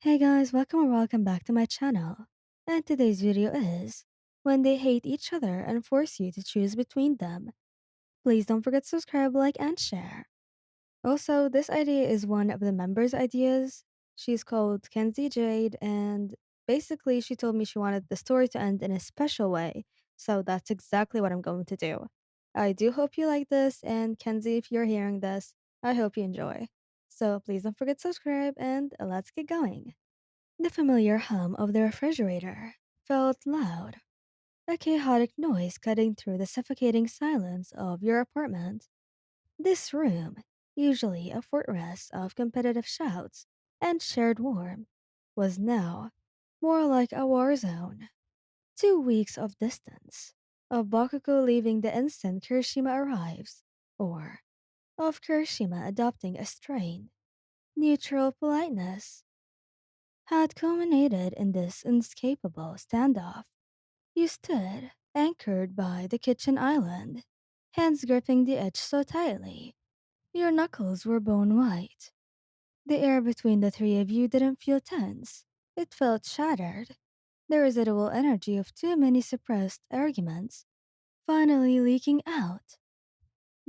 Hey guys, welcome or welcome back to my channel. And today's video is when they hate each other and force you to choose between them. Please don't forget to subscribe, like, and share. Also, this idea is one of the members' ideas. She's called Kenzie Jade, and basically, she told me she wanted the story to end in a special way. So that's exactly what I'm going to do. I do hope you like this, and Kenzie, if you're hearing this, I hope you enjoy. So please don't forget to subscribe, and let's get going. The familiar hum of the refrigerator felt loud, a chaotic noise cutting through the suffocating silence of your apartment. This room, usually a fortress of competitive shouts and shared warmth, was now more like a war zone. 2 weeks of distance, of Bakugou leaving the instant Kirishima arrives, or of Kirishima adopting a strained, neutral politeness, had culminated in this inescapable standoff. You stood, anchored by the kitchen island, hands gripping the edge so tightly, your knuckles were bone white. The air between the three of you didn't feel tense, it felt shattered. The residual energy of too many suppressed arguments finally leaking out.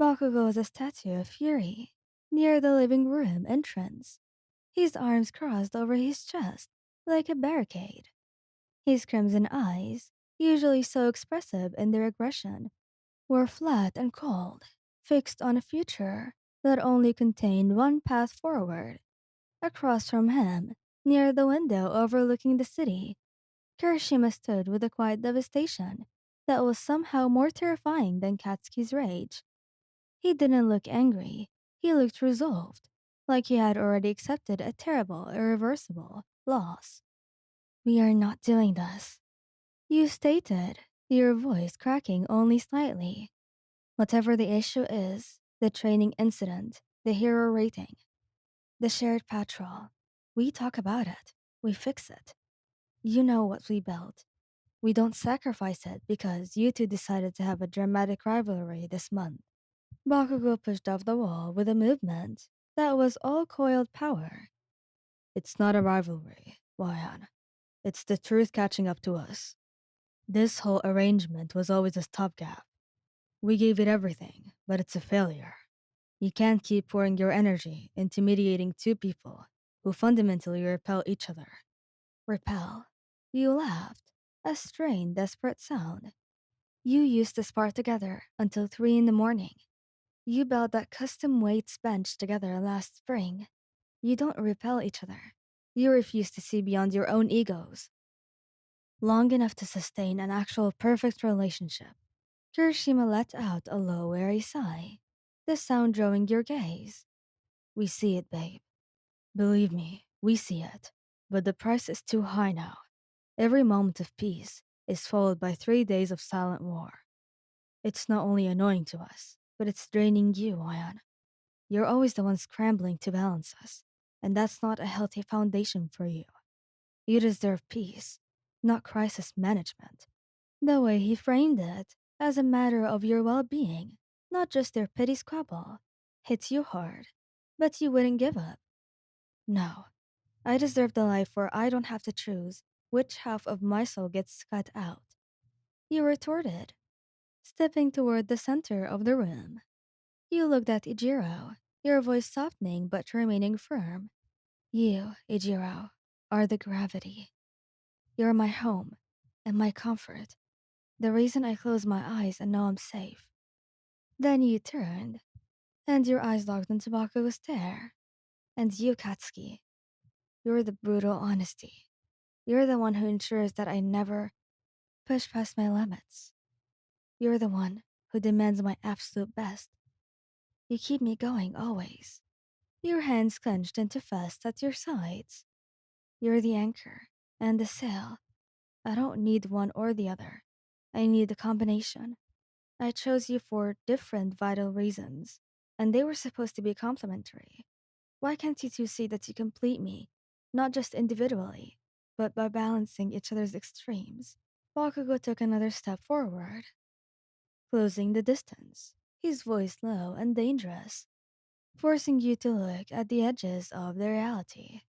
Bakugo was a statue of fury, near the living room entrance, his arms crossed over his chest like a barricade. His crimson eyes, usually so expressive in their aggression, were flat and cold, fixed on a future that only contained one path forward. Across from him, near the window overlooking the city, Kirishima stood with a quiet devastation that was somehow more terrifying than Katsuki's rage. He didn't look angry, he looked resolved, like he had already accepted a terrible, irreversible loss. "We are not doing this," you stated, your voice cracking only slightly. "Whatever the issue is, the training incident, the hero rating, the shared patrol, we talk about it. We fix it. You know what we built. We don't sacrifice it because you two decided to have a dramatic rivalry this month." Bakugo pushed off the wall with a movement that was all coiled power. "It's not a rivalry, Wayan. It's the truth catching up to us. This whole arrangement was always a stopgap. We gave it everything, but it's a failure. You can't keep pouring your energy into mediating two people who fundamentally repel each other." "Repel?" You laughed, a strained, desperate sound. "You used to spar together until 3 in the morning. You built that custom weights bench together last spring. You don't repel each other. You refuse to see beyond your own egos. Long enough to sustain an actual perfect relationship." Kirishima let out a low, weary sigh, the sound drawing your gaze. "We see it, babe. Believe me, we see it. But the price is too high now. Every moment of peace is followed by 3 days of silent war. It's not only annoying to us, but it's draining you, Ayan. You're always the one scrambling to balance us, and that's not a healthy foundation for you. You deserve peace, not crisis management." The way he framed it, as a matter of your well being, not just their petty squabble, hits you hard. But you wouldn't give up. "No, I deserve the life where I don't have to choose which half of my soul gets cut out," you retorted, stepping toward the center of the room. You looked at Ijiro, your voice softening but remaining firm. "You, Ijiro, are the gravity. You're my home and my comfort. The reason I close my eyes and know I'm safe." Then you turned, and your eyes locked on Tabako's stare. "And you, Katsuki, you're the brutal honesty. You're the one who ensures that I never push past my limits. You're the one who demands my absolute best. You keep me going always." Your hands clenched into fists at your sides. "You're the anchor and the sail. I don't need one or the other. I need the combination. I chose you for different vital reasons, and they were supposed to be complementary. Why can't you two see that you complete me, not just individually, but by balancing each other's extremes?" Bakugo took another step forward, closing the distance, his voice low and dangerous, forcing you to look at the edges of the reality.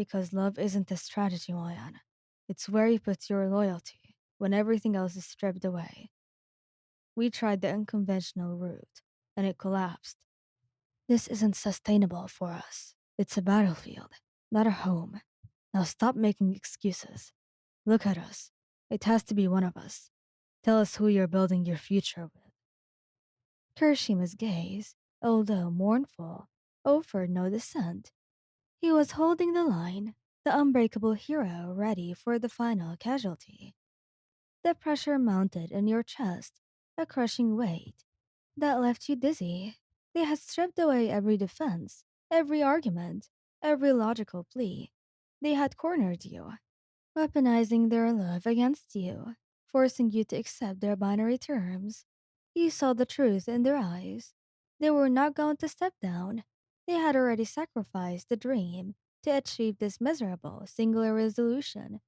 Because love isn't a strategy, Moyan. It's where you put your loyalty when everything else is stripped away. We tried the unconventional route, and it collapsed. This isn't sustainable for us. It's a battlefield, not a home. Now stop making excuses. Look at us. It has to be one of us. Tell us who you're building your future with. Kirishima's gaze, although mournful, offered no dissent. He was holding the line, the unbreakable hero ready for the final casualty. The pressure mounted in your chest, a crushing weight that left you dizzy. They had stripped away every defense, every argument, every logical plea. They had cornered you, weaponizing their love against you, forcing you to accept their binary terms. You saw the truth in their eyes. They were not going to step down. They had already sacrificed the dream to achieve this miserable singular resolution.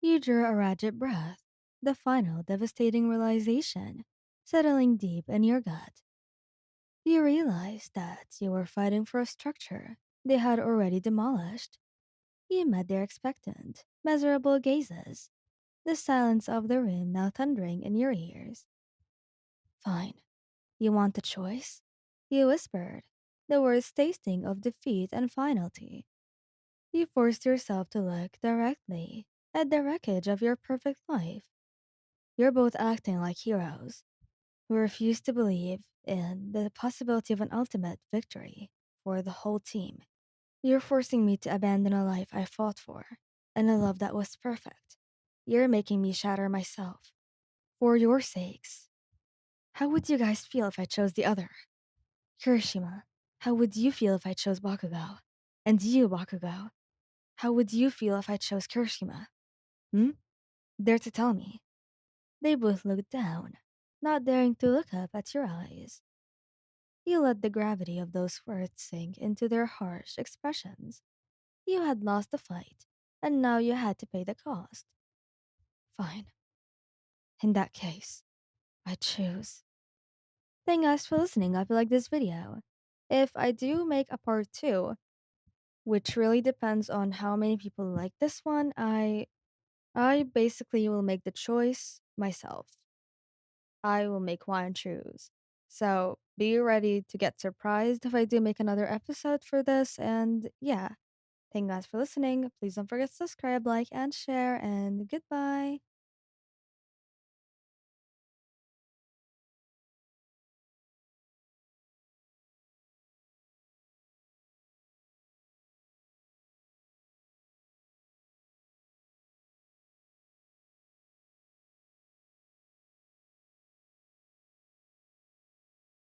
You drew a ragged breath, the final devastating realization settling deep in your gut. You realized that you were fighting for a structure they had already demolished. You met their expectant, miserable gazes, the silence of the room now thundering in your ears. Fine. You want the choice? You whispered, the words tasting of defeat and finality. You forced yourself to look directly at the wreckage of your perfect life. You're both acting like heroes who refuse to believe in the possibility of an ultimate victory for the whole team. You're forcing me to abandon a life I fought for and a love that was perfect. You're making me shatter myself. For your sakes. How would you guys feel if I chose the other? Kirishima, how would you feel if I chose Bakugou? And you, Bakugou, how would you feel if I chose Kirishima? Hmm? Dare to tell me. They both looked down, not daring to look up at your eyes. You let the gravity of those words sink into their harsh expressions. You had lost the fight, and now you had to pay the cost. Fine. In that case, I choose. Thank you guys for listening. I hope you like this video. If I do make a part 2, which really depends on how many people like this one, I basically will make the choice myself. I will make one choose. So be ready to get surprised if I do make another episode for this. And yeah, thank you guys for listening. Please don't forget to subscribe, like, and share. And goodbye.